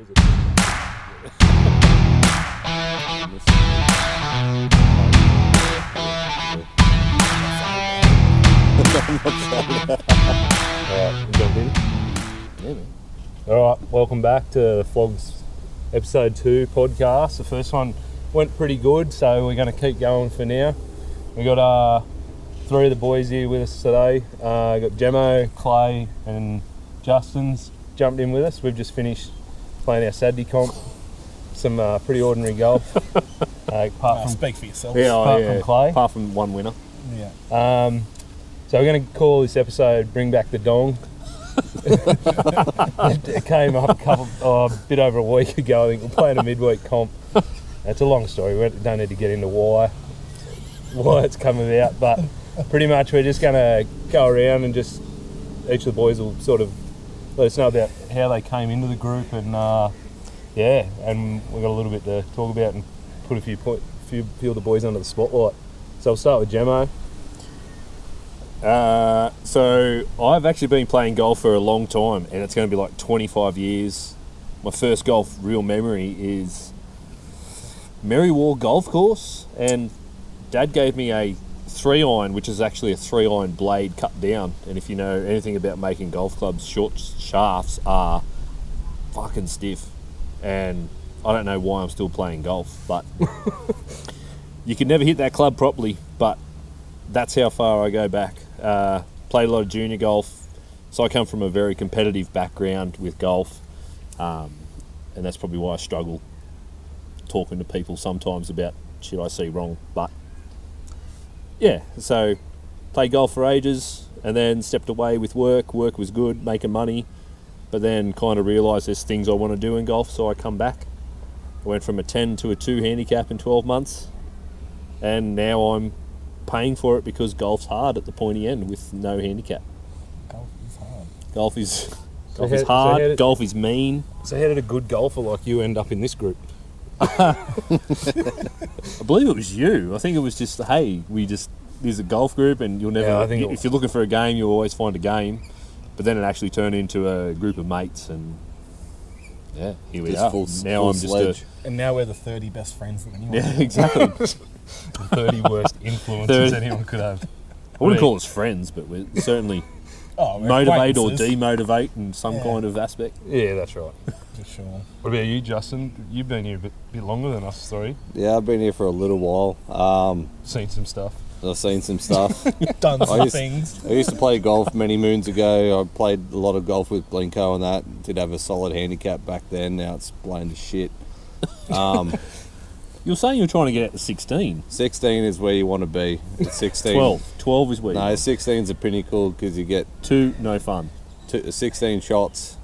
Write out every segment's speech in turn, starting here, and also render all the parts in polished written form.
is it? Alright, jumped in. Yeah, man. Alright, welcome back to the Flogs episode 2 podcast. The first one went pretty good, so we're going to keep going for now. We got 3 of the boys here with us today. Got Jamo, Clay and Justin's jumped in with us. We've just finished playing our Saturday comp. Some pretty ordinary golf. Apart from speak for yourself. apart from Clay. Apart from one winner. Yeah. So we're going to call this episode "Bring Back the Dong." It came up a bit over a week ago. I think we're playing a midweek comp. It's a long story. We don't need to get into why it's come about, but pretty much we're just going to go around and just each of the boys will sort of let us know about how they came into the group, and and we've got a little bit to talk about and put a few of the boys under the spotlight. So we'll start with Jamo. So I've actually been playing golf for a long time, and it's going to be like 25 years. My first golf real memory is Merrywall Golf Course, and Dad gave me a 3-iron, which is actually a 3-iron blade cut down. And if you know anything about making golf clubs, short shafts are fucking stiff. And I don't know why I'm still playing golf, but you can never hit that club properly, but that's how far I go back. Played a lot of junior golf, so I come from a very competitive background with golf, and that's probably why I struggle talking to people sometimes about shit I see wrong. But yeah, so played golf for ages and then stepped away with work. Work was good, making money, but then kind of realised there's things I want to do in golf, so I come back. I went from a 10 to a 2 handicap in 12 months, and now I'm paying for it because golf's hard at the pointy end with no handicap. Golf is hard. Golf is hard. Golf is mean. So how did a good golfer like you end up in this group? I believe it was you. I think it was just, hey, there's a golf group, and you'll never. Yeah, I think if you're looking for a game, you'll always find a game. But then it actually turned into a group of mates, and yeah, here we are. Now I'm just and now we're the 30 best friends that anyone. Yeah, exactly. The 30 worst influences anyone could have. I wouldn't call us friends, but we're certainly motivate or demotivate in some kind of aspect. Yeah, that's right. For sure. What about you, Justin? You've been here a bit longer than us 3. Yeah, I've been here for a little while. Seen some stuff. I've seen some stuff. Done some things. I used to play golf many moons ago. I played a lot of golf with Blinko and that. Did have a solid handicap back then. Now it's blown to shit. You're saying you're trying to get out to 16. 16 is where you want to be. It's 16. 12 is where you No, want. 16 is a pinnacle because you get 2, no fun. 16 shots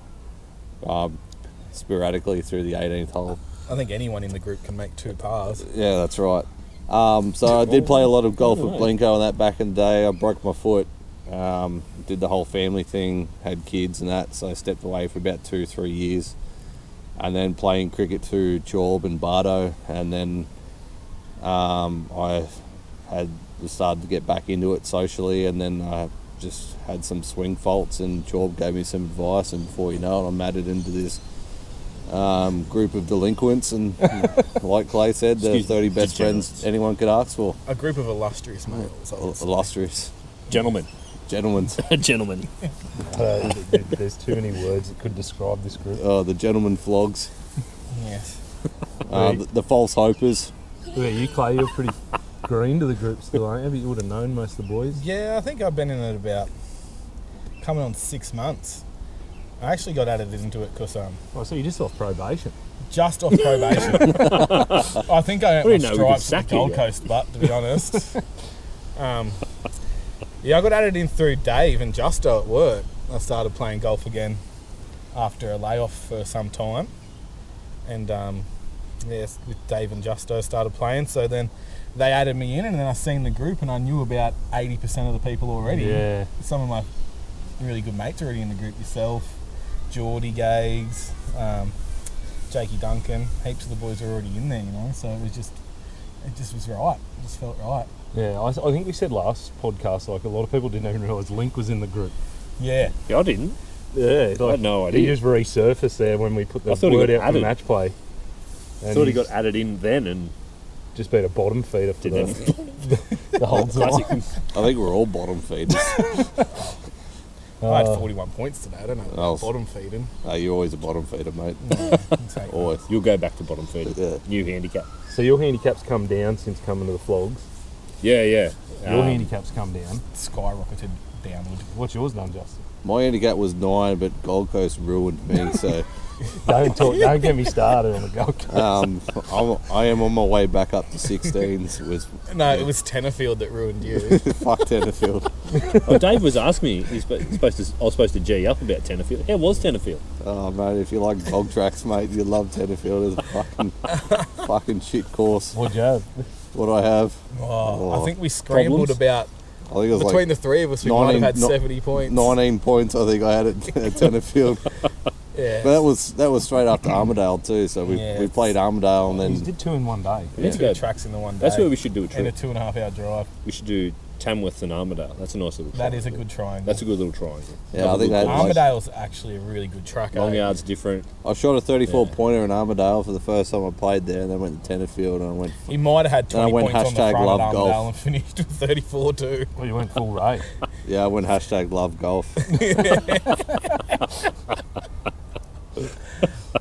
sporadically through the 18th hole. I think anyone in the group can make 2 pars. Yeah, that's right. So I did play a lot of golf with Blinko and that back in the day. I broke my foot, did the whole family thing, had kids and that, so I stepped away for about 2-3 years. And then playing cricket through Chorb and Bardo, and then I had started to get back into it socially, and then I just had some swing faults, and Chorb gave me some advice, and before you know it, I'm added into this group of delinquents, and like Clay said, the 30 best friends anyone could ask for. A group of illustrious males. Illustrious. Gentlemen. Gentlemen. Gentlemen. There's too many words that could describe this group. Oh, the gentlemen flogs. Yes. The false hopers. What about you, Clay? You're pretty green to the group still, aren't you? But you would have known most of the boys. Yeah, I think I've been in it about coming on 6 months. I actually got added into it because So you're just off probation. just off probation. I think I earned my stripes at the Gold yet. Coast, but to be honest. Yeah, I got added in through Dave and Justo at work. I started playing golf again after a layoff for some time. And with Dave and Justo started playing. So then they added me in, and then I seen the group, and I knew about 80% of the people already. Yeah. Some of my really good mates already in the group. Yourself, Geordie Gags, Jakey Duncan. Heaps of the boys are already in there, you know. So it just was right. It just felt right. Yeah, I think we said last podcast, like a lot of people didn't even realise Link was in the group. Yeah. Yeah, I didn't. Yeah, I had no He idea. just resurfaced there when we put the I thought he word got out for added. match play. I thought he got added in then and just been a bottom feeder for didn't. the whole time. I think we're all bottom feeders. I had 41 points today. I don't know. Oh. Bottom feeding. You're always a bottom feeder, mate. Take Always. You'll go back to bottom feeder. Yeah. New handicap. So your handicap's come down since coming to the Flogs. Yeah. Your handicap's come down. skyrocketed downward. What's yours done, Justin? My handicap was 9, but Gold Coast ruined me. So Don't get me started on the Gold Coast. I am on my way back up to 16s. No, it was Tenterfield that ruined you. Fuck Tenterfield. Oh, Dave was asking me. I was supposed to G up about Tenterfield. How was Tenterfield? Oh mate, if you like dog tracks, mate, you love Tenterfield. It's a fucking shit course. What'd you have? What do I have? I think we scrambled Problems? about I think it was between like the three of us. We might have had no- 70 points. 19 points. I think I had at Tenterfield. Yeah. But that was straight after Armidale too. So we Yeah, played Armidale and You then did 2 in one day. Yeah. Two tracks in the one day. That's where we should do a And a trip. 2.5 hour drive. We should do Tamworth and Armidale. That's a nice little That triangle. is a good triangle. That's a good little triangle. yeah, I think I had like, Armidale's actually a really good track. Long eh? yards different. I shot a 34 Yeah. pointer in Armidale for the first time I played there, and then went to Tenterfield and I went. He might have had And I 20 went points on the hashtag front love at Armidale golf. and finished with 34 too. Well, you went full rate. Yeah, I went hashtag love golf.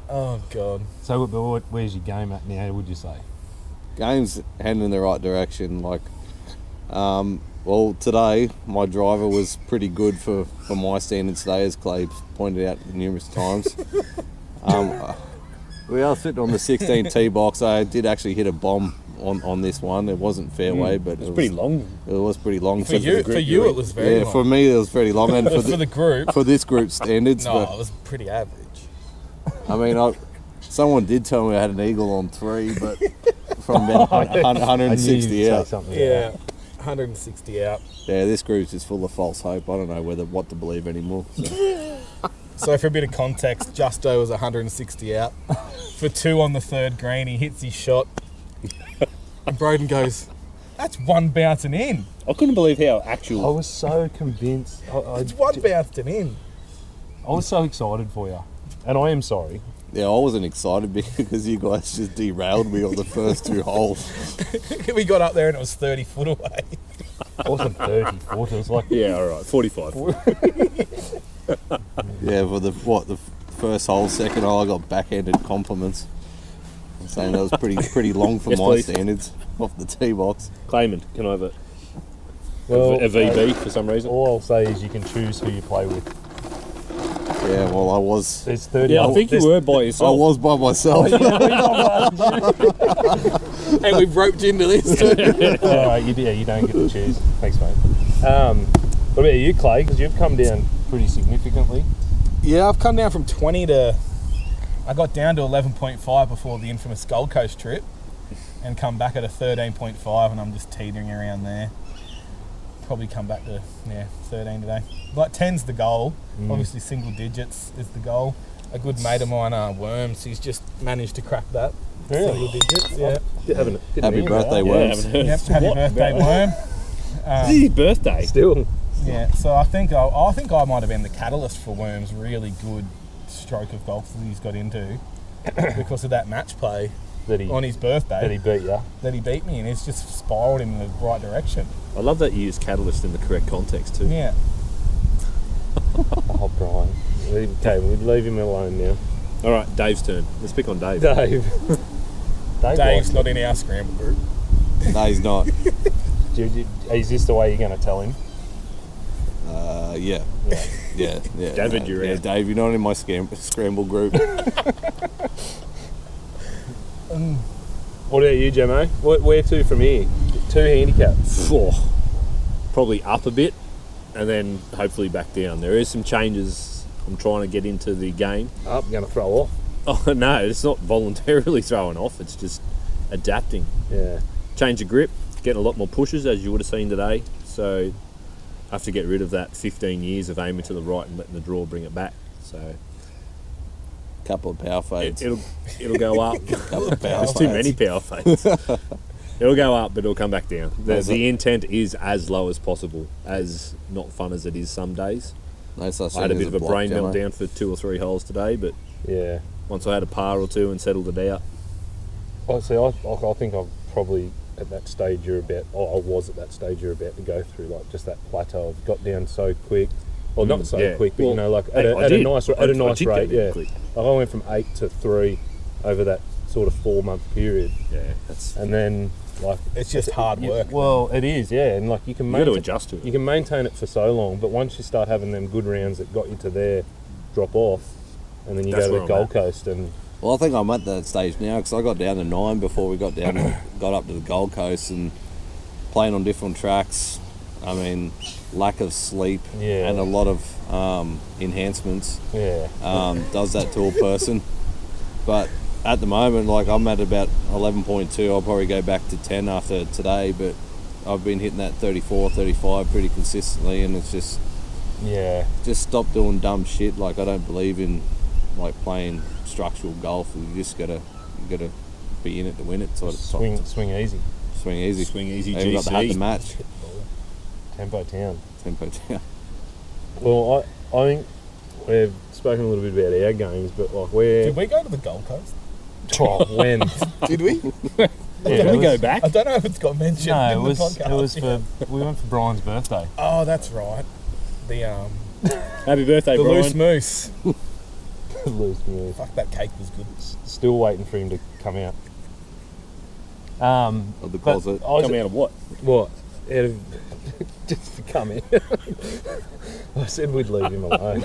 Oh god. So where's your game at now, would you say? Game's heading in the right direction. Like, well, today my driver was pretty good for my standards today, as Clay pointed out numerous times. We are sitting on the 16 tee box. I did actually hit a bomb on this one. It wasn't fairway, but It's pretty long. It was pretty long. For you, it was very yeah, long. for me it was very long, and for For the group, for this group standards. no, But it was pretty average. I mean, someone did tell me I had an eagle on 3, but from about 160 Say out. something like Yeah, that. 160 out. Yeah, this group's just full of false hope. I don't know what to believe anymore. So. So for a bit of context, Justo was 160 out. For 2 on the third green, he hits his shot. And Broden goes, that's one bouncing in. I couldn't believe how I actual. was so convinced. It's one bouncing in. I was so excited for you. And I am sorry. Yeah, I wasn't excited because you guys just derailed me on the first 2 holes. We got up there and it was 30 foot away. I wasn't 30, 40. It was like, Yeah, all right. 45. Yeah, for the first hole, second hole, I got backhanded compliments. I'm saying that was pretty long for Yes, my please. standards off the tee box. Claimant, can I have well, a VB for some reason? all I'll say is you can choose who you play with. Yeah, well, I was There's 30. Yeah, I think you were by I yourself. was by myself. And we've roped into this too. All right, you don't get to choose. Thanks, mate. What about you, Clay? Because you've come down pretty significantly. Yeah, I've come down from 20 to... I got down to 11.5 before the infamous Gold Coast trip and come back at a 13.5 and I'm just teetering around there. Probably come back to 13 today. Like 10's the goal. Obviously single digits is the goal. A good mate of mine, Worms, he's just managed to crack that. Really? Single digits, yeah. Happy birthday, Yeah, Worms. haven't heard. Yep, happy What? birthday, Worm. This is his birthday. Still. Yeah, so I think I might have been the catalyst for Worm's really good stroke of golf that he's got into because of that match play That he on his birthday that he beat you. that he beat me, and it's just spiraled him in the right direction. I love that you use catalyst in the correct context too. Yeah. Oh, Brian. Okay, we'll leave him alone now. All right, Dave's turn. Let's pick on Dave. Dave. Dave's not in our scramble group. No, he's not. Is this the way you're going to tell him? Yeah. Yeah. David, you're yeah, out. Dave, you're not in my scramble group. What about you, Jamo? Where to from here? 2 handicaps. Oh, probably up a bit and then hopefully back down. There is some changes I'm trying to get into the game. Up, going to throw off. Oh no, it's not voluntarily throwing off, it's just adapting. Yeah. Change of grip, getting a lot more pushes as you would have seen today. So I have to get rid of that 15 years of aiming to the right and letting the draw bring it back. So Couple of power fades. it'll go up. Couple of power There's too fades. many power fades. It'll go up, but it'll come back down. The intent is as low as possible, as not fun as it is some days. No such I had a thing bit as of a block, brain Jamo. meltdown for 2 or 3 holes today, but Yeah. once I had a par or two and settled it out. I think I'm probably at that stage you're about, or I was at that stage you're about to go through, like just that plateau. I've got down so quick. Well, not so yeah. quick, but Well, you know, like I at a did. nice I rate, did go yeah. down quick. Like I went from 8 to 3 over that sort of 4-month period, Yeah, that's and then like It's just hard work. Well, it is, yeah, and like you can you got to adjust to it. you can maintain it for so long, but once you start having them good rounds that got you to there, drop off, and then you That's go to where the I'm Gold at. Coast and Well, I think I'm at that stage now because I got down to 9 before we got up to the Gold Coast and playing on different tracks. I mean, lack of sleep Yeah. and a lot of enhancements yeah, does that to a person. But at the moment, like I'm at about 11.2. I'll probably go back to 10 after today, but I've been hitting that 34, 35 pretty consistently, and it's just stop doing dumb shit. Like I don't believe in like playing structural golf. You just gotta be in it to win it. Sort of swing easy, swing easy. Swing easy, Even got to have the GC. match. tempo town. Tempo down. Well, I think we've spoken a little bit about our games, but like Did we go to the Gold Coast? when Did we? Did we go back? I don't know if it's got mentioned no, in it was the podcast. it was for we went for Brian's birthday. Oh, that's right. The Happy birthday, the Brian. loose moose. Loose move. Fuck, that cake was good. Still waiting for him to come out. Of the But closet. I was- Come out of what? What? Out of, just to come in. I said we'd leave him alone.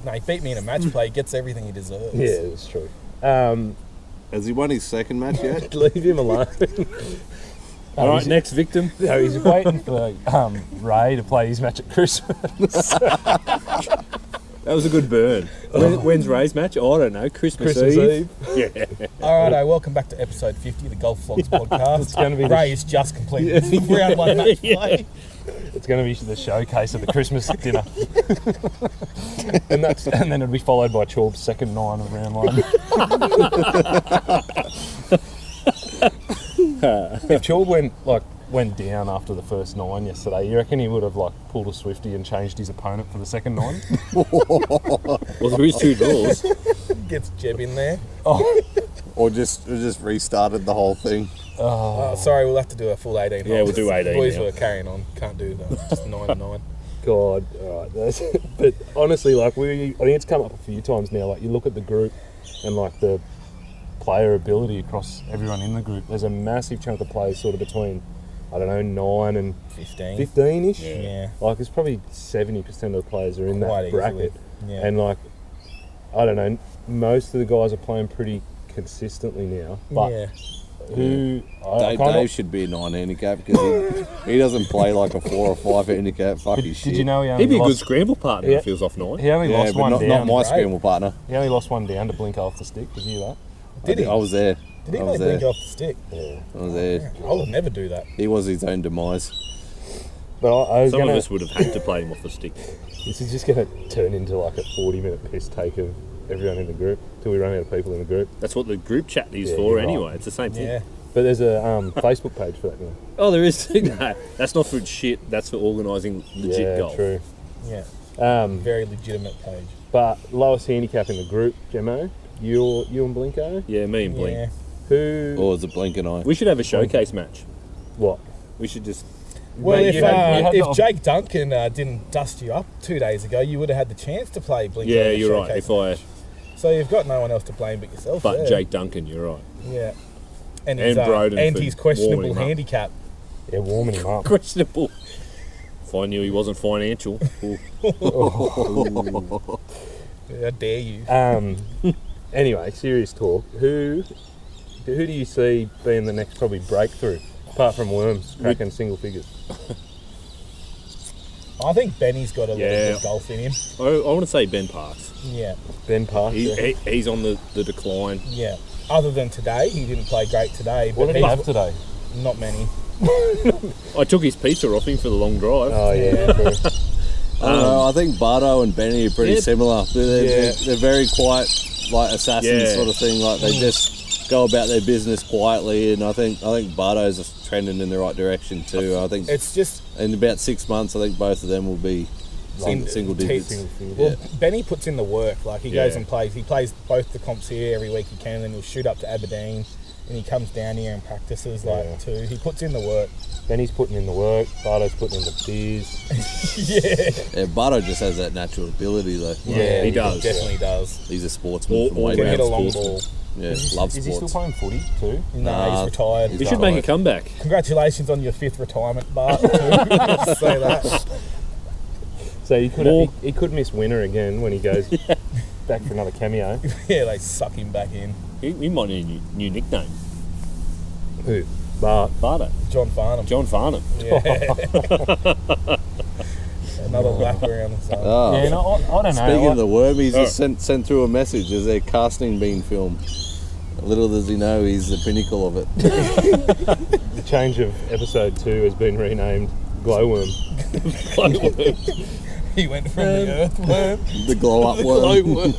No, he beat me in a match play. He gets everything he deserves. Yeah, it's true. Has he won his second match yet? Leave him alone. All right, next victim. No, he's waiting for Ray to play his match at Christmas. That was a good burn. When's Ray's match? Oh, I don't know. Christmas Eve. Yeah. All right, Welcome back to episode 50 of the Golflogs Podcast. It's gonna be the Ray has just completed his round 1 match play. It's going to be the showcase of the Christmas dinner. and then it'll be followed by Chorb's second 9 of round 1. If Chorb went down after the first 9 yesterday, you reckon he would have like pulled a Swifty and changed his opponent for the second 9? Well, there is 2 draws. Gets Jeb in there. Or just restarted the whole thing? Oh, sorry, we'll have to do a full 18. Yeah, we'll do 18 Boys now. were carrying on. Can't do just 9 and 9. God, all right. But honestly, like I think it's come up a few times now. Like you look at the group and like the player ability across everyone in the group. There's a massive chunk of players sort of between, I don't know, 9 and 15. 15-ish. Yeah. Like it's probably 70% of the players are in Quite that bracket. easily. Yeah. And like, I don't know, most of the guys are playing pretty consistently now. But yeah. who Dave should be a 9 handicap because he doesn't play like a 4 or 5 handicap. Fuck his shit. Did you know he He'd only be a good lost? scramble partner Yeah. if he was off 9. He only Yeah, lost but one not down. my right? scramble partner. He only lost one down to Blinker off the stick. Did you hear that? Did he? I was there. Did he I play was blink there. off the stick? Yeah. I was there. I would never do that. He was his own demise. But I was Some gonna. of us would have had to play him off the stick. This is just going to turn into like a 40-minute piss take of everyone in the group till we run out of people in the group. That's what the group chat is Yeah, for you're right. anyway. It's the same thing. Yeah. But there's a Facebook page for that now. Oh, there is. No, that's not for shit. That's for organising legit Yeah, golf. true. Yeah. Very legitimate page. But lowest handicap in the group, Jamo, you and Blinko. Yeah, me and Blink. Yeah. Who? Or was it Blink and I? We should have a showcase match. What? We should just. Well, Mate, you had if the- Jake Duncan didn't dust you up 2 days ago, you would have had the chance to play Blink. Yeah, on the you're right. showcase If I, match. So you've got no one else to blame but yourself. but there. Jake Duncan, you're right. Yeah. And And his, Broden and for his questionable warming him up. handicap. Yeah, warming him up. Questionable. If I knew he wasn't financial. Ooh. How dare you? Anyway, serious talk. Who do you see being the next probably breakthrough, apart from Worms cracking single figures? I think Benny's got a Yeah. little bit of golf in him. I want to say Ben Parks. Yeah. Ben Parker. He's on the decline. Yeah. Other than today, he didn't play great today. What But did he he's- have today? Not many. I took his pizza off him for the long drive. Oh yeah, true. I don't know. I think Bardo and Benny are pretty Yeah. similar. They're very quiet, like assassins Yeah. sort of thing. Like they just go about their business quietly, and I think Bardo's trending in the right direction too. I think It's just in about 6 months, I think both of them will be single digits. well, Benny puts in the work. Like he goes Yeah. and plays. He plays both the comps here every week he can, and then he'll shoot up to Aberdeen, and he comes down here and practices too. He puts in the work. Benny's putting in the work. Bardo's putting in the beers. Yeah, Bardo just has that natural ability though. Yeah, he does. Definitely does. He's a sportsman from way Can hit back. a long sportsman. ball. Yeah, Is loves he still sports. playing footy too? No, Nah, he's retired. he's He should make a right. comeback. Congratulations on your 5th retirement, Bart. Too. Let's say that. So he could miss winter again when he goes back for another cameo. Yeah, they suck him back in. He might need a new nickname. Who? Bart. Bardo. John Farnham. John Farnham. Yeah. Another lap around the sun. Oh, Yeah, no, I don't know. speaking I- of the worm, he's just sent through a message. There's a casting being filmed. Little does he know, he's the pinnacle of it. the change of episode 2 has been renamed Glowworm. He went from the earthworm. The glow up worm.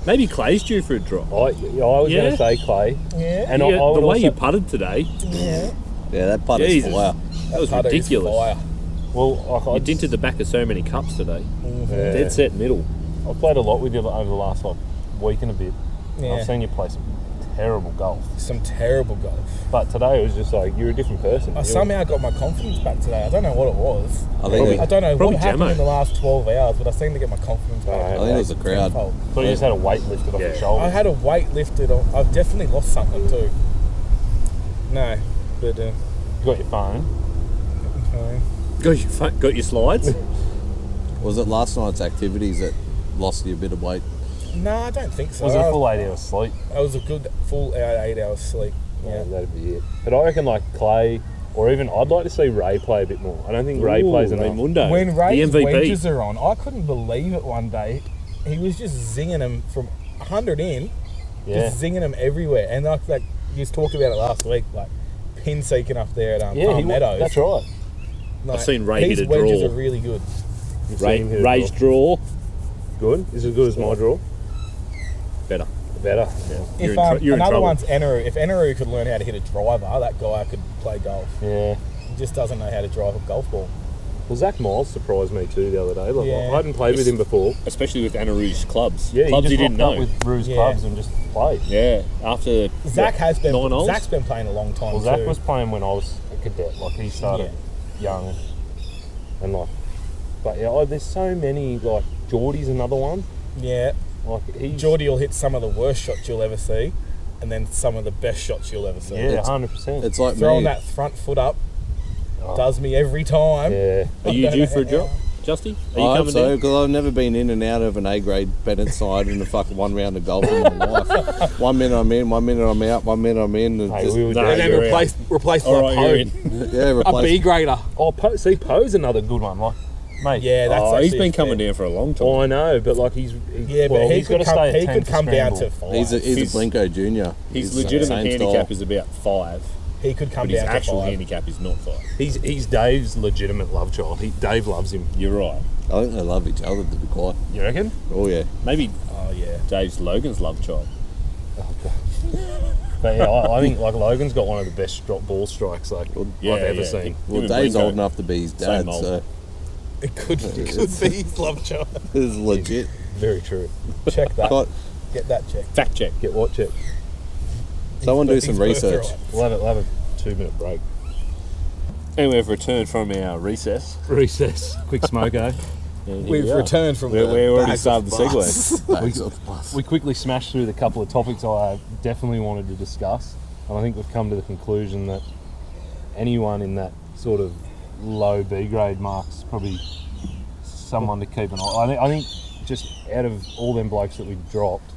Maybe Clay's due for a drop. I was going Yeah. to say Clay. Yeah. And Yeah, I would the way also, you putted today, Yeah. Yeah, that putt is Jesus. fire. that was Putter is ridiculous. fire. well, You I'd dented the back of so many cups today. yeah. Dead set middle. I've played a lot with you over the last week and a bit. Yeah. I've seen you play some terrible golf. Some terrible golf. But today it was just like, you're a different person. I somehow got my confidence back today. I don't know what it was. I think I don't know Probably what happened Jamo. in the last 12 hours, but I seemed to get my confidence back. I think it was the crowd. Tenfold. So you just had a weight lifted off your Yeah. shoulders. I had a weight lifted on. I've definitely lost something too. No, but You got your phone. Got your slides? Was it last night's activities that lost you a bit of weight? no, I don't think so. Was it a full 8 hours sleep? I was a good full 8 hours sleep. Yeah, Yeah. that'd be it. But I reckon like Clay, or even I'd like to see Ray play a bit more. I don't think Ray plays enough. Raymundo, When Ray's the MVP. wedges are on, I couldn't believe it one day. He was just zinging them from 100 in, Yeah. just zinging them everywhere. And like you just talked about it last week, like pin seeking up there at Yeah, Palm Meadows. that's right. Like, I've seen Ray his hit a wedges draw. are really good. You've seen him hit a Ray's draw. draw. Good? Is it as good as my draw? Better. Better. If you're in another trouble. one's Eneru, if Eneru could learn how to hit a driver, that guy could play golf. Yeah. He just doesn't know how to drive a golf ball. Well, Zach Miles surprised me too the other day. Like, Yeah. I hadn't played with him before. Especially with Anaru's clubs. Yeah, Clubs he he just didn't rocked know. up with Ruse Yeah. clubs and just played. Yeah, after Zach has been. 9 holes? Zach's been playing a long time Well, Zach too. was playing when I was a cadet. Like he started young, and like, but yeah, there's so many. Like Geordie's another one. Yeah, Like he's Geordie will hit some of the worst shots you'll ever see, and then some of the best shots you'll ever see. Yeah, 100%. It's like Throwing me. that front foot up Oh. does me every time. Yeah. Are you due for a drop, Justy? Are you I hope coming so, down? because I've never been in and out of an A-grade Bennett side in a fucking one round of golf in my life. 1 minute I'm in, 1 minute I'm out, 1 minute I'm in. And Hey, just, we were No, down- And then you're replace All for right, a you're Poe, in. yeah, a B replace. grader. Oh, Poe's another good one. Like, mate. Yeah, that's Oh, he's actually been fair. coming down for a long time. Oh, I know, but like he's Yeah, well, but he he's got could to come. stay at He 10 could for come down to scramble. 5. He's a He's- Blinko junior. His He's legitimate same handicap style. is about 5, He could come but his down to actual 5. handicap is not 5. He's Dave's legitimate love child. Dave loves him. You're right. I think they love each other, to be quiet. You reckon? Oh, yeah. Maybe Oh yeah. Dave's Logan's love child. But yeah, I think like Logan's got one of the best ball strikes like Yeah, I've ever yeah. seen. Well, Him and Dave's Blinko. old enough to be his dad, Same mould. so It could be his love child. this is legit. Very true. Check that. Got- Get that checked. Fact check. Get watch it. Someone do He's some worth research. it. We'll have a 2-minute break. And we've returned from our recess. Recess. Quick smoke, eh? And here We've we are. returned from We the already bags started of the bus. segue. Bags of the bus. We quickly smashed through the couple of topics I definitely wanted to discuss, and I think we've come to the conclusion that anyone in that sort of low B grade mark's probably someone to keep an eye. I think just out of all them blokes that we've dropped,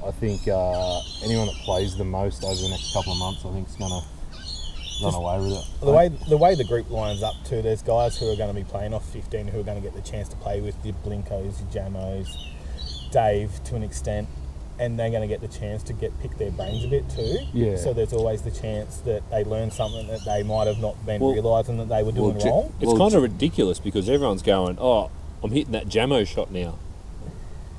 I think anyone that plays the most over the next couple of months, I think is going to run away with it. The way the group lines up too, there's guys who are going to be playing off 15 who are going to get the chance to play with the Blinkos, the Jamos, Dave to an extent, and they're going to get the chance to pick their brains a bit too. Yeah. So there's always the chance that they learn something that they might have not been Well- realising that they were doing Well, wrong. It's kind of ridiculous because everyone's going, oh, I'm hitting that Jamo shot now.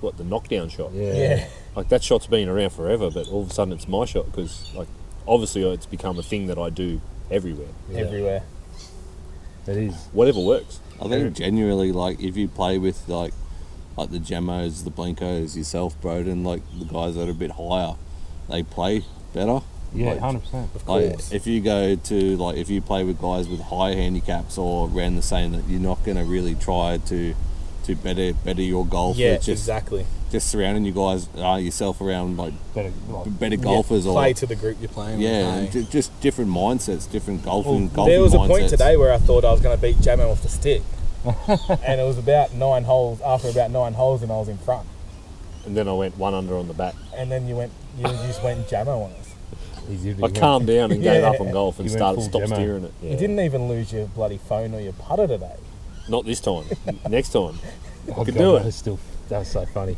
the knockdown shot. Yeah. Like that shot's been around forever, but all of a sudden it's my shot because like obviously it's become a thing that I do everywhere. Everywhere. It is. Whatever works. I think genuinely, like, if you play with, like the Jamos, the Blinkos, yourself, Broden, like, the guys that are a bit higher, they play better. Yeah, Like, 100%. Of Like, course. if you go to, like, if you play with guys with high handicaps or around the same, that you're not going to really try to better your golf. Yeah, It's just, exactly. just surrounding you guys, yourself around, like, better Yeah, golfers play or... to the group you're playing Yeah, with. and just different mindsets, different golfing There was a point mindsets. today where I thought I was going to beat Jamo off the stick. And it was about 9 holes, after about 9 holes, and I was in front. And then I went 1 under on the back. And then you just went Jamo on us. I calmed down and gave Yeah. up on golf and You went full stopped Jamo. steering it. Yeah. You didn't even lose your bloody phone or your putter today. Not this time. Next time. I could do it. That was so funny.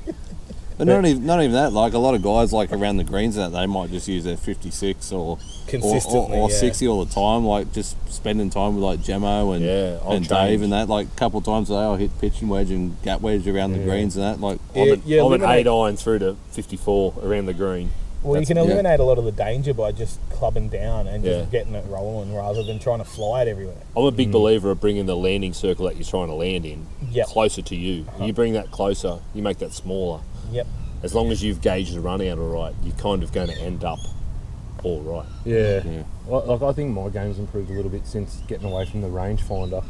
But not even that. Like, a lot of guys, like, around the greens, that they might just use their 56 or Consistently, or yeah. 60 all the time. Like, just spending time with, like, Jamo and I'll and change. Dave and that. Like, a couple of times a day, I'll hit pitching wedge and gap wedge around the greens and that. Like, Yeah, you I'm an eliminate- 8 iron through to 54 around the green. Well, you That's- can eliminate a lot of the danger by just clubbing down and just Yeah. getting it rolling rather than trying to fly it everywhere. I'm a big believer of bringing the landing circle that you're trying to land in Yep. closer to you. You bring that closer, you make that smaller. Yep. As long as you've gauged the run out all right, you're kind of going to end up all right. Yeah. Yeah. Well, like, I think my game's improved a little bit since getting away from the rangefinder.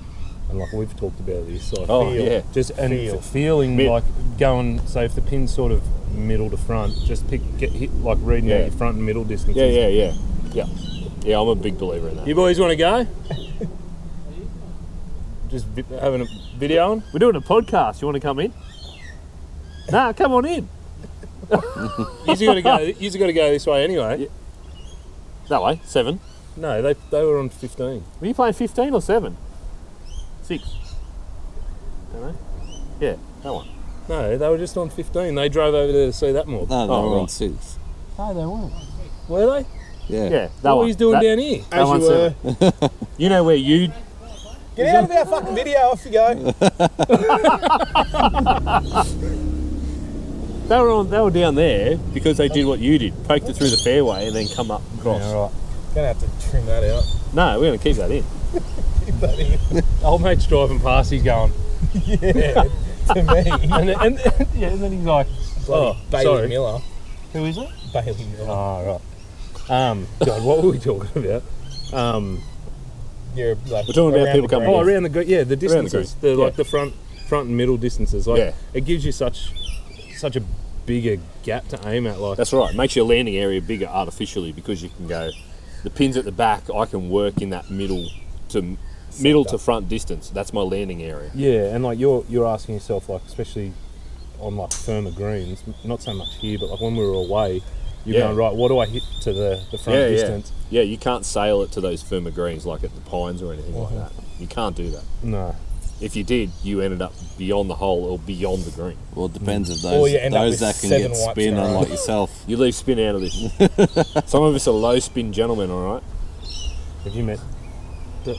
And like we've talked about this, like Oh, Feel. yeah. just and Feel. feeling Mid. like going. So if the pin's sort of middle to front, just get hit like reading out Yeah. your front and middle distances. Yeah, I'm a big believer in that. You boys want to go? Just having a video on. We're doing a podcast. You want to come in? Nah, come on in. You've got to go. You've got to go this way anyway. That way, 7. No, they were on 15. Were you playing 15 or 7? 6. Don't know. Yeah, that one. No, they were just on 15. They drove over there to see that more. no, they Oh, were on right. 6. No, they weren't. Were they? Yeah. Yeah, that What one. were you doing That- down here? That As you one's were. 7. You know where you... Get out of our fucking video, off you go. They were down there because they did what you did. Poked it through the fairway and then come up across. Yeah, right. Gonna have to trim that out. No, we're going to keep that in. Keep that in. Old mate's driving past. He's going, Yeah, to me. and then he's like, Bloody oh, Bailey sorry. Miller. Who is it? Bailey Miller. Oh, right. God, what were we talking about? You're like We're talking about around people the coming green. Oh, around the the Around the distances, green, like yeah. the front and middle distances. Like Yeah. it gives you such a bigger gap to aim at. Like That's right. Makes your landing area bigger artificially because you can go... The pins at the back, I can work in that middle to front distance. That's my landing area. yeah, and like you're asking yourself, like especially on like firmer greens, not so much here, but like when we were away, you're Yeah. going right. What do I hit to the front distance? Yeah, you can't sail it to those firmer greens like at the Pines or anything like that. You can't do that. No. If you did, you ended up beyond the hole or beyond the green. Well, it depends if Or those you end up those with that can 7 get wipes spin, in a row. unlike yourself. You leave spin out of this. Some of us are low spin gentlemen, all right? Have you met?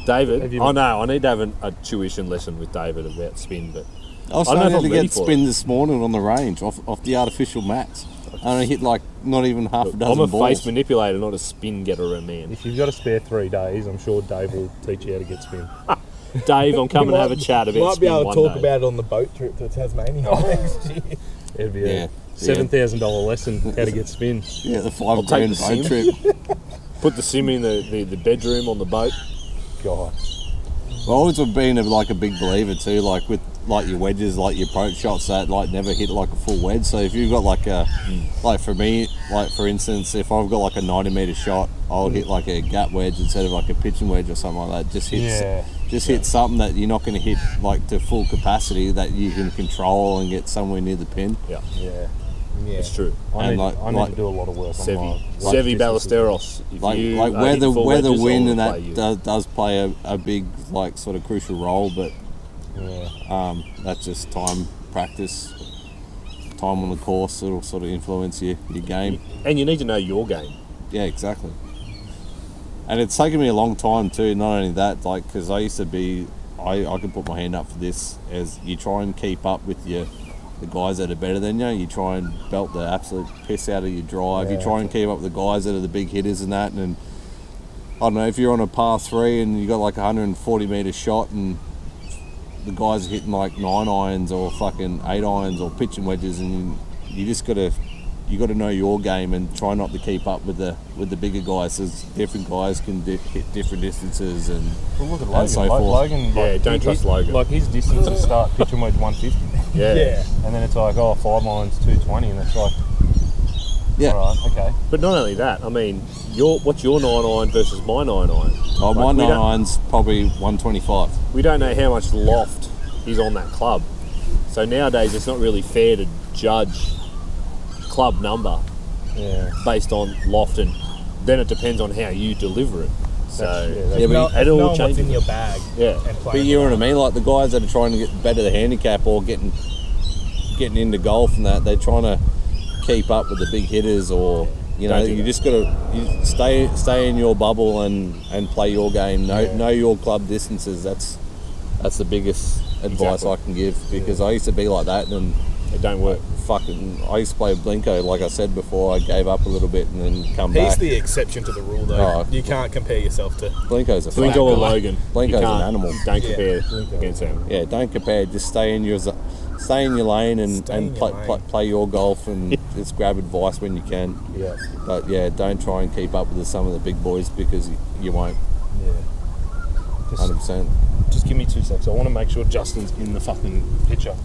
David, Have you- I know, I need to have a tuition lesson with David about spin, but I was I don't know if starting I'm to ready get for spin this morning on the range off the artificial mats. And I hit like not even half a dozen I'm a balls. face manipulator, not a spin getter, man. If you've got a spare 3 days, I'm sure Dave will teach you how to get spin. Dave, I'm coming to have a chat about Might be spin able to one talk day. about it on the boat trip to Tasmania next year. It'd be Yeah. a $7,000 lesson how to get spin. Yeah, the I'll $5 take grand the boat sim. trip. Put the sim in the bedroom on the boat. God. I've always been a big believer too, like with like your wedges, like your approach shots that like never hit like a full wedge. So if you've got like a, like for me, like for instance, if I've got like a 90-meter shot, I'll hit like a gap wedge instead of like a pitching wedge or something like that. Just hit something that you're not going to hit like to full capacity that you can control and get somewhere near the pin. Yeah, Yeah. Yeah. it's true. I And need, like- I need like- to do a lot of work on Sevi my Sevi distances. Ballesteros. If Like you like are where hitting the full where the wedges, wind I'll and play that you. does play a big like sort of crucial role, but Yeah. that's just time, practice, time on the course. It'll sort of influence your game. And you need to know your game. Yeah, exactly. And it's taken me a long time too. Not only that, like because I used to be, I can put my hand up for this. As you try and keep up with your the guys that are better than you. You try and belt the absolute piss out of your drive. You try and keep up with the guys that are the big hitters and that. And I don't know, if you're on a par 3 and you got like a 140 metre shot and the guys are hitting like 9 irons or fucking 8 irons or pitching wedges, and you just got to know your game and try not to keep up with the bigger guys, because different guys can hit different distances and, Look at Logan. so Like, forth. Logan, like, don't trust Logan. Like his distances start pitching wedge 150. Yeah. And then it's like, 5 irons 220, and it's like, Yeah. all right, okay. But not only that, I mean, what's your 9 iron versus my 9 iron? Oh, Like, my we 9 don't- irons probably 125. We don't know how much loft is on that club. So nowadays it's not really fair to judge club number Yeah. based on loft, and then it depends on how you deliver it. So Yeah, but it all knowing what's changes. in your bag. Yeah. And But playing you know with what I mean? Like the guys that are trying to get better the handicap or getting into golf and that, they're trying to keep up with the big hitters, or you know, Don't do you that. just got to stay in your bubble and play your game. Know your club distances. That's the biggest advice Exactly. I can give, because I used to be like that, and It don't work. I used to play Blinko. Like I said before, I gave up a little bit and then come He's back. the exception to the rule, though. Oh. You can't compare yourself to. Blinko's a Blinko flat or guy. Logan. Blinko's You an can't- animal. Don't Yeah. compare against him. Yeah, don't compare. Just stay in your lane and Stay in your lane. play your golf and just grab advice when you can. Yeah. But yeah, don't try and keep up with some of the big boys, because you won't. Yeah. Just, 100%. just give me 2 seconds. I want to make sure Justin's in the fucking picture.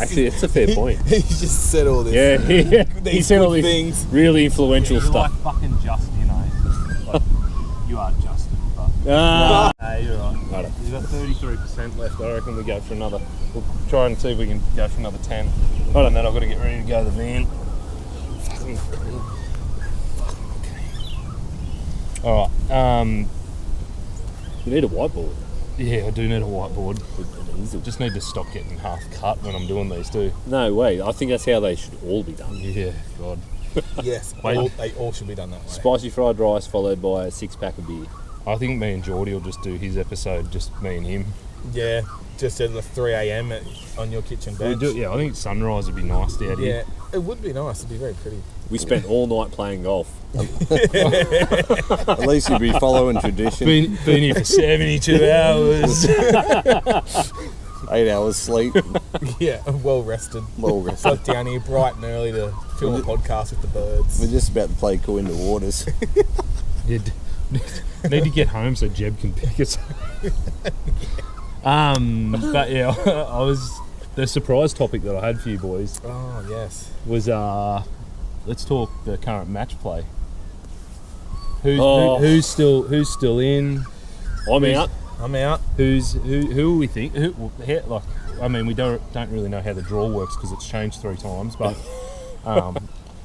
Actually, it's a fair point. He just said all this. Yeah, he These said all good these things. really influential stuff. fucking Justin, eh? Like, you are Justin, but... Ah. Nah, you're right. Righto. You've got 33% left. I reckon we go for another... We'll try and see if we can go for another 10. Right, and then I've got to get ready to go to the van. Fucking okay. Alright, You need a whiteboard. yeah, I do need a whiteboard. Just need to stop getting half cut when I'm doing these too. No way. I think that's how they should all be done. Yeah, God. Yes, Wait. they all should be done that way. Spicy fried rice followed by a 6-pack of beer. I think me and Geordie will just do his episode, just me and him. Yeah, just at the 3 a.m. on your kitchen bench. I think sunrise would be nice out Yeah, here. it would be nice. It'd be very pretty. We spent all night playing golf. At least you'd be following tradition. Been here for 72 hours. 8 hours sleep, Yeah, well rested. well rested. Got down here bright and early to film a podcast with the birds. We're just about to play Coinda Waters. Need to get home so Jeb can pick us. But yeah, I was the surprise topic that I had for you boys Oh yes. was let's talk the current match play. Oh. Who's still in? I'm out. I'm out. Who we think? I mean, we don't really know how the draw works because it's changed 3 times. But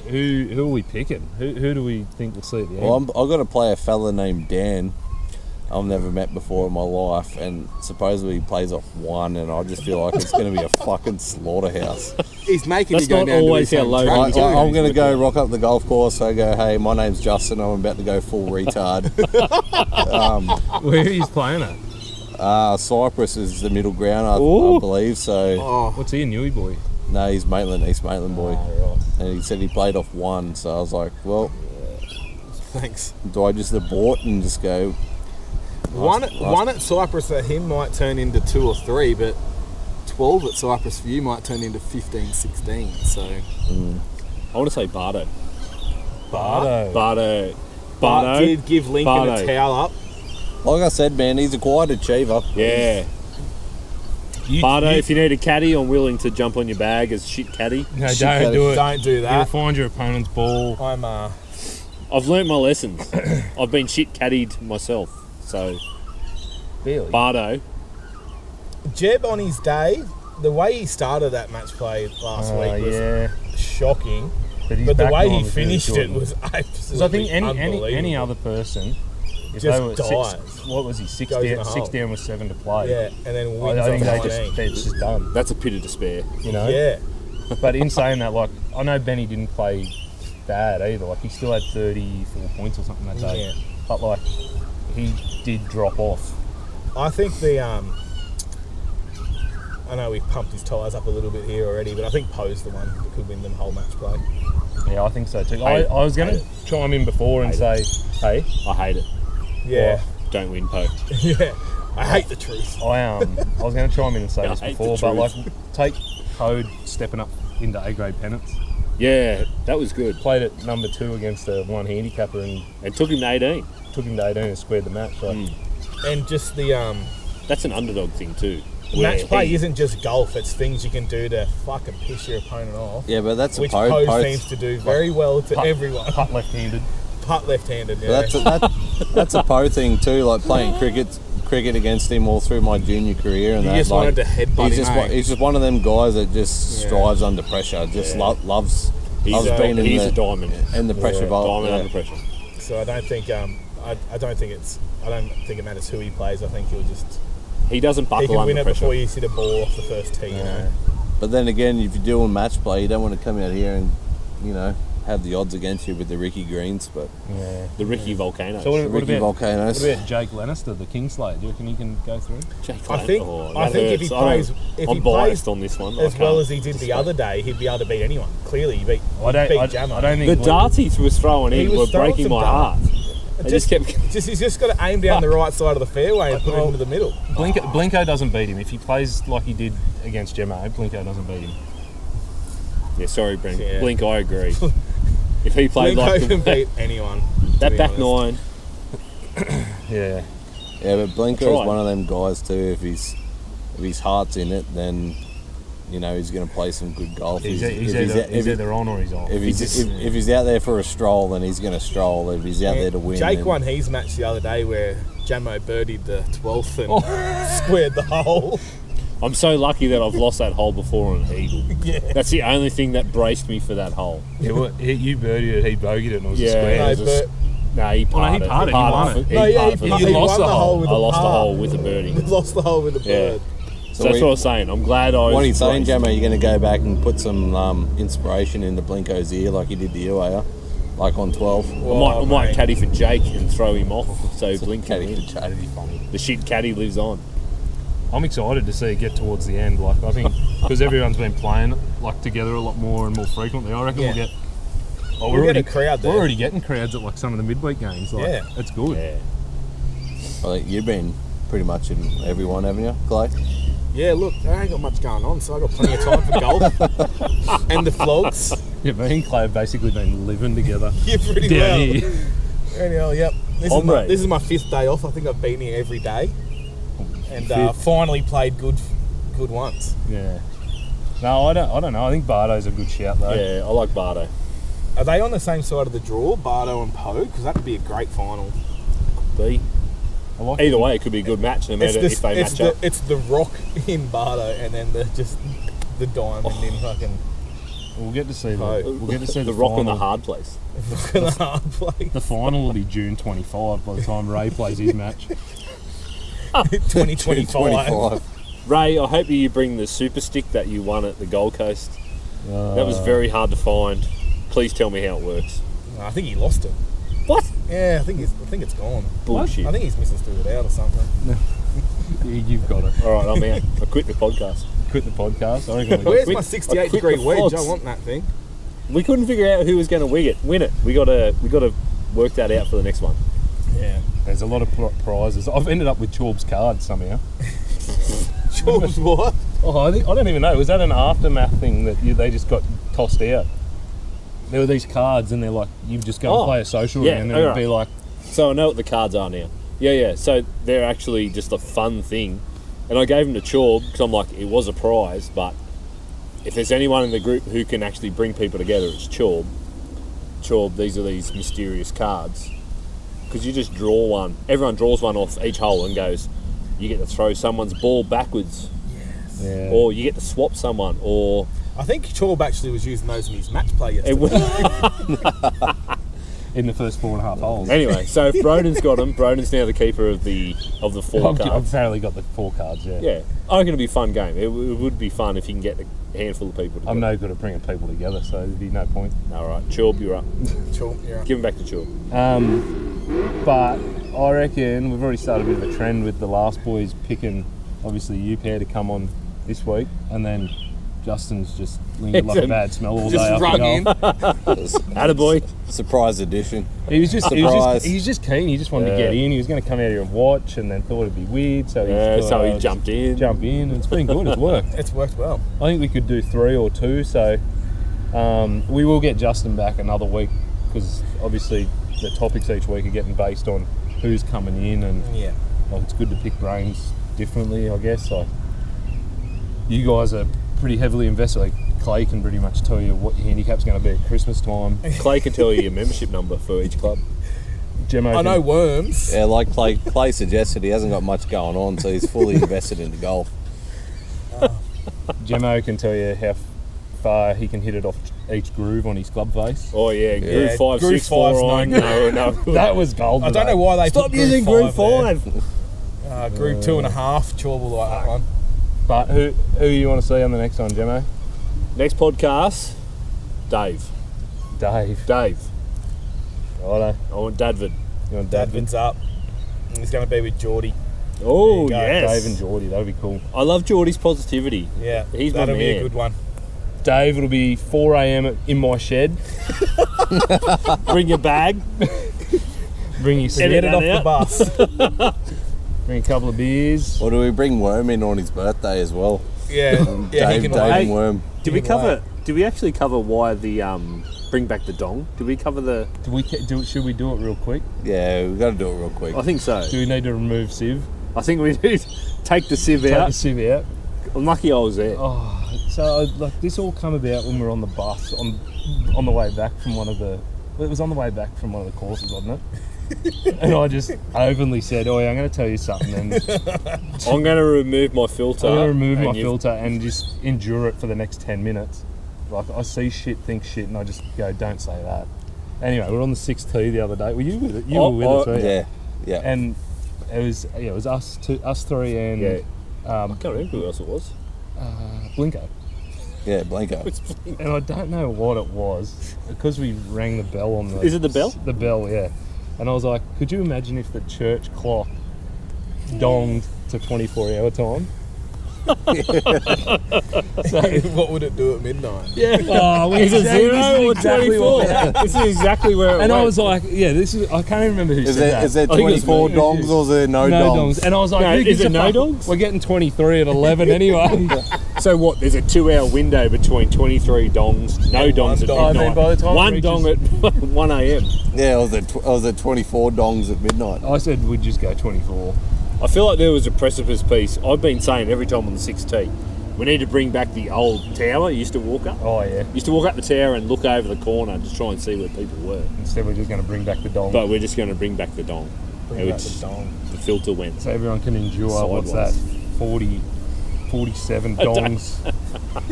who are we picking? Who do we think we'll see at the end? Well, I've got to play a fella named Dan I've never met before in my life, and supposedly he plays off 1, and I just feel like it's going to be a fucking slaughterhouse. He's making That's you go not down always to his how home low track he too. goes. I'm going to go rock up the golf course. I go, hey, my name's Justin. I'm about to go full retard. Where he's playing at? Cyprus is the middle ground, I Ooh. believe. So Oh, What's he, a Newey boy? no, he's Maitland, East Maitland boy, Oh, right. and he said he played off 1. So I was like, well, thanks. do I just abort and just go? One at Cyprus for him might turn into 2 or 3, but 12 at Cyprus for you might turn into 15, 16. So I want to say Bardo. Bardo. Bardo. but Bardo. did give Lincoln Bardo. a towel up. Like I said, man, he's a quiet achiever. Yeah. Bardo, if you need a caddy, I'm willing to jump on your bag as shit caddy. No, Shit, don't do it. Don't do You'll that. find your opponent's ball. I'm I've learnt my lessons. I've been shit caddied myself. So, Really? Bardo. Jeb on his day. The way he started that match play last week was yeah. shocking, But, but the way he finished it was Because I think absolutely any unbelievable. other person, if Just they were dies. what was he, 6 Goes in down, a 6 hole. down with 7 to play. Yeah, and then wins I think on they 19. it's just done, That's a pit of despair. you know? Yeah, But in saying that, like, I know Benny didn't play bad either. Like, he still had 34 points or something that day. Yeah. But, like, he did drop off. I think the I know we've pumped his tyres up a little bit here already, but I think Poe's the one that could win them whole match play. Yeah, I think so too. I was going to chime in before and say, hey, I hate it. Yeah. Don't win, Poe. Yeah. I hate the truth. I was going to chime in and say Yeah, this I hate before, the but like, truth. take Code stepping up into A-grade pennants. Yeah, that was good. Played at number 2 against a one handicapper and And took him to 18. took him to 18 and squared the match. So. And just the That's an underdog thing too. match where play isn't just golf, it's things you can do to fucking piss your opponent off. Yeah, but that's Which a Poe seems to do very well to Putt- everyone. Putt left-handed. Putt left-handed, yeah. But that's a Poe thing too. Like playing cricket against him all through my junior career, and You that, just like, wanted to headbutt he's him, just eh? he's just one of them guys that just Yeah. strives under pressure. Just loves being he's a in diamond. the pressure Diamond bowl. under pressure. So I don't think I don't think it matters who he plays. I think He doesn't he buckle can under win it pressure. before you hit a ball off the first tee. You know. But then again, if you're doing match play, you don't want to come out here and have the odds against you with the Ricky Greens, but Yeah. The Ricky Volcanoes. So what Ricky about Volcanoes. Jake Lannister, the Kingslayer? Do you reckon he can go through? Jake I Lang- think oh, I that think if he hurts. I don't- plays I'm biased on this one. as I well can't as he did the disagree. other day, he'd be able to beat anyone. Clearly, he beat I don't Jamo. think The darts he was throwing He in was were throwing breaking some my heart. darts. They just kept. He's just got to aim down the right side of the fairway and put it into the middle. Blinko doesn't beat him. If he plays like he did against Jamo, Blinko doesn't beat him. Yeah, sorry, Brent. Yeah. Blink, I agree. If he played Blinko like can beat anyone. to that be back honest. nine, Yeah. Yeah, but Blinko's Try. one of them guys too. If his heart's in it, then he's going to play some good golf. He's If either on or he's off. if he's out there for a stroll, then he's going to stroll. If he's out there to win, Jake then- won his match the other day where Jamo birdied the 12th and squared the hole. I'm so lucky that I've lost that hole before on an eagle. Yeah. That's the only thing that braced me for that hole. You birdied it, he bogeyed it, and it was a Yeah. square. No, it was a but No, he parted. he parted, he won it. No, yeah, parted he for won me. lost the the hole hole. with I a lost the par. hole with a birdie. He lost the hole with a Yeah. bird. So that's what I was saying. I'm glad I was. What are you saying, braced. Jamo? You're going to go back and put some inspiration into Blinko's ear like you did the UAR, like on 12. I might mate. caddy for Jake and throw him off so Blink can Caddy win. for That'd be funny. The shit caddy lives on. I'm excited to see it get towards the end. Like I think because everyone's been playing like together a lot more and more frequently. I reckon Yeah. we'll get. We'll get a crowd there. We're already getting crowds at like some of the midweek games. Like, Yeah. it's good. Yeah. I think you've been pretty much in everyone, haven't you, Clay? Yeah, look, I ain't got much going on, so I got plenty of time for golf and the flogs. Yeah, me and Clay have basically been living together. Yeah, pretty down well. here. Anyhow, yep. Hombre. This is my 5th day off. I think I've been here every day, and Fifth. finally played good once. Yeah. No, I don't know. I think Bardo's a good shout though. Yeah, I like Bardo. Are they on the same side of the draw, Bardo and Poe? Because that would be a great final. B. I like Either way, it could be a good match no matter if they match up. It's the rock in Bardo, and then the diamond in fucking We'll get to see Poe. we'll get to see the rock in the final. hard place. rock in the hard place. The final will be June 25 by the time Ray plays his match. 2025. 25. Ray, I hope you bring the super stick that you won at the Gold Coast. That was very hard to find. Please tell me how it works. No, I think he lost it. What? Yeah, I think it's gone. Bullshit. I think his missus threw it out or something. You've got it. All right, I'm out. I quit the podcast. Quit the podcast. I reckon we Where's quit- my I 68 quit degree the wedge? I flogs. want that thing. We couldn't figure out who was going to win it. We got to work that out for the next one. Yeah. There's a lot of prizes. I've ended up with Chorb's cards somehow. George, what? Oh, I don't even know. Was that an aftermath thing that they just got tossed out? There were these cards, and they're like, you just go and play a social, yeah, and then it'd alright. be like, So I know what the cards are now. Yeah. So they're actually just a fun thing. And I gave them to Chorb because I'm like, it was a prize, but if there's anyone in the group who can actually bring people together, it's Chorb. Chorb, these are these mysterious cards. Because you just draw one. Everyone draws one off each hole and goes, you get to throw someone's ball backwards. yeah. Or you get to swap someone. Or I think Chorb actually was using those in his match play yesterday. it was, in the first 4.5 holes. anyway, so if Broden's got them, Broden's now the keeper of the 4 I've cards. apparently got the 4 cards, yeah. Yeah, I reckon it'd be a fun game. It would be fun if you can get a handful of people together. I'm no good at bringing people together, so there'd be no point. All right, Chorb, you're up. Chorb, yeah. Give him back to Chorb. But I reckon we've already started a bit of a trend with the last boys picking, obviously, you pair to come on this week, and then Justin's just lingered like a bad smell all day Just after rung in. Attaboy. Surprise edition. He was just Surprise. he was just keen. He just wanted to get in. He was going to come out here and watch, and then thought it'd be weird, so So he jumped in. Jump in. It's been good. It's worked. It's worked well. I think we could do 3 or 2. So we will get Justin back another week because obviously the topics each week are getting based on who's coming in, and Yeah. like, it's good to pick brains differently, I guess. Like, you guys are pretty heavily invested. Like, Clay can pretty much tell you what your handicap's going to be at Christmas time. Clay can tell you your membership number for each club. Jamo I know Worms. Yeah, like Clay suggested, he hasn't got much going on, so he's fully invested into golf. Jamo can tell you how far he can hit it off each groove on his club face. Oh yeah, groove 5, Groove 6, 4 5's on. No. That was gold. I don't know why they Stop put using groove 5. Groove 2.5, chewable like that one. But who you want to see on the next one, Jamo? Next podcast, Dave. Dave. Righto. I want Dadvid. You want Dad? Dadvin's up. And he's going to be with Geordie. Oh There you go, yes. Dave and Geordie. That'll be cool. I love Geordie's positivity. Yeah, He's my that'll be a man. good one. Dave, it'll be 4 a.m. in my shed. Bring your bag. Bring your Get sit, it off that the bus. bring a couple of beers. Or do we bring Worm in on his birthday as well? Yeah, Dave, he can Dave wait. and Worm. Did we Either cover? Did we actually cover why the bring back the dong? Did we cover the? Should we do it real quick? Yeah, we've got to do it real quick. I think so. Do we need to remove Civ? I think we did take the sieve Take the out. Civ out. I'm lucky I was there. Oh, so like this all come about when we were on the bus on the way back from one of the. It was on the way back from one of the courses, wasn't it? And I just openly said, "Oh, yeah, I'm going to tell you something." And I'm going to remove my filter. I'm going to remove and my you've- filter and just endure it for the next 10 minutes. Like, I see shit, think shit, and I just go, "Don't say that." Anyway, we were on the 6th tee the other day. Were you with it? You were with us, weren't you? Yeah. And it was us three, and Yeah. I can't remember who else it was. Blinko. Yeah, Blanco. And I don't know what it was because we rang the bell on the. Is it the bell? The bell, yeah. And I was like, could you imagine if the church clock donged to 24-hour time? So, What would it do at midnight? Yeah. oh, Is it 0 or exactly 24? what happened. This is exactly where it And went. I was like, yeah, this is. I can't even remember who Is said that. there I think it was 24 me. dongs or is there no dongs? And I was like, No, who is gives it a no fuck? dongs? We're getting 23 at 11 anyway. So what? There's a 2-hour window between 23 dongs, no And dongs one at dong. midnight. I mean, by the time it one reaches- dong at 1 a.m. Yeah, I was at 24 dongs at midnight. I said we'd just go 24. I feel like there was a precipice piece. I've been saying every time on the 6th tee, we need to bring back the old tower you used to walk up. Oh yeah. Used to walk up the tower and look over the corner and just try and see where people were. Instead, we're just going to bring back the dong. But we're just going to bring back the dong. Which the filter went. So everyone can endure, what's Sideways. that, 47 dongs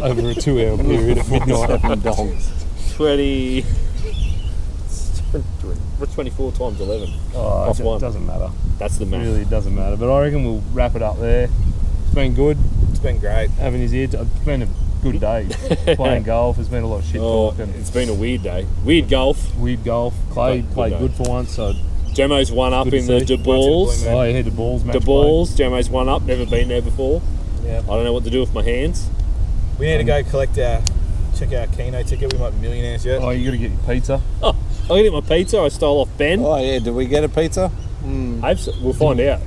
over a 2-hour period at midnight. 7 dongs. 20... What's 24 times 11? Oh, Off it one. doesn't matter. That's the It math. really doesn't matter. But I reckon we'll wrap it up there. It's been good It's been great. having his ear. It's been a good day playing golf. There's been a lot of shit Oh, talk and it's been a weird day. Weird golf. weird golf. Clay Good played day. good for once. So Jamo's one up Good in to the see. de balls. Man. oh, yeah, the balls match De balls. Jamo's one up. Never been there before. Yeah. I don't know what to do with my hands. We need to go check our Keno ticket. We might be millionaires yet. play. Oh, you got to get your pizza. Oh, I got to get my pizza. I stole off Ben. Oh, yeah, did we get a pizza? Hope so. We'll find out.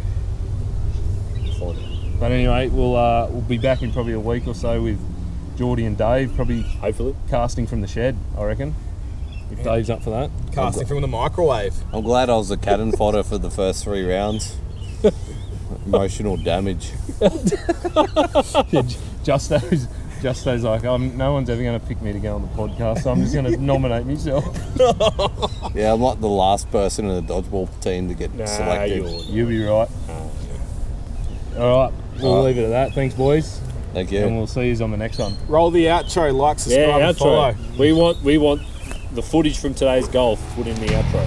We'll find out. But anyway, we'll be back in probably a week or so with Geordie and Dave, probably Hopefully. casting from the shed, I reckon. If Dave's up for that. Casting from the microwave. I'm glad I was the cannon fodder for the first 3 rounds. Emotional damage. Yeah, Justo's like, no one's ever going to pick me to go on the podcast, so I'm just going to nominate myself. Yeah, I'm like the last person in the dodgeball team to get Nah, selected. You'll be right. All right, we'll All right. leave it at that. Thanks, boys. Thank And you. we'll see you on the next one. Roll the outro, like, subscribe, Yeah, and follow. outro. We want the footage from today's golf put in the outro.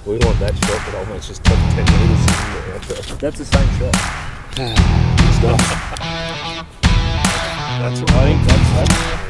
We want that shot, but almost just took 10 metres. That's the same shot. That's, I think that's